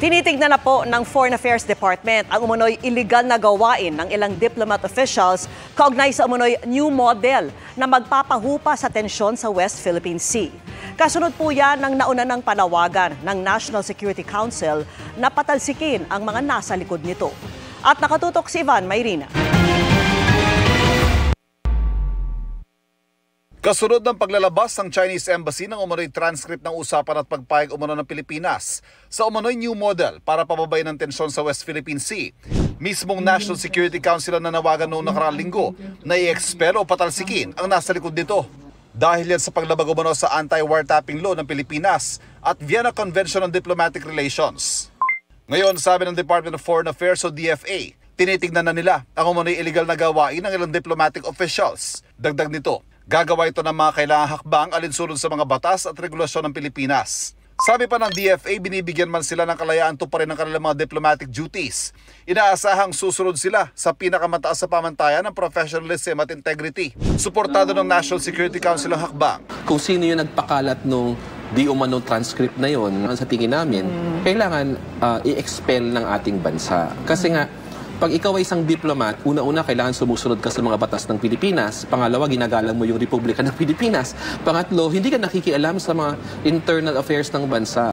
Tinitignan na po ng Foreign Affairs Department ang umunoy illegal na gawain ng ilang diplomat officials kaugnay sa umunoy new model na magpapahupa sa tensyon sa West Philippine Sea. Kasunod po yan ng nauna ng panawagan ng National Security Council na patalsikin ang mga nasa likod nito. At nakatutok si Ivan Mayrina. Kasunod ng paglalabas ng Chinese Embassy ng umunoy transcript ng usapan at pagpayag umano ng Pilipinas sa umunoy new model para pababayin ng tensyon sa West Philippine Sea, mismong National Security Council ang nanawagan noong nakaraang linggo na i-expel o patalsikin ang nasa likod nito. Dahil yan sa paglabag umano sa anti-wiretapping law ng Pilipinas at Vienna Convention on Diplomatic Relations. Ngayon, sabi ng Department of Foreign Affairs o DFA, tinitignan na nila ang umunoy illegal na gawain ng ilang diplomatic officials. Dagdag nito, gagawa ito ng mga kailangang hakbang alinsunod sa mga batas at regulasyon ng Pilipinas. Sabi pa ng DFA, binibigyan man sila ng kalayaan tuparin ng kanilang mga diplomatic duties. Inaasahang susunod sila sa pinakamataas sa pamantayan ng professionalism at integrity. Suportado ng National Security Council ang hakbang. Kung sino yung nagpakalat nung di umano transcript na yon, sa tingin namin, kailangan i-expel ng ating bansa. Kasi nga, pag ikaw ay isang diplomat, una-una kailangan sumusunod ka sa mga batas ng Pilipinas. Pangalawa, ginagalang mo yung Republika ng Pilipinas. Pangatlo, hindi ka nakikialam sa mga internal affairs ng bansa.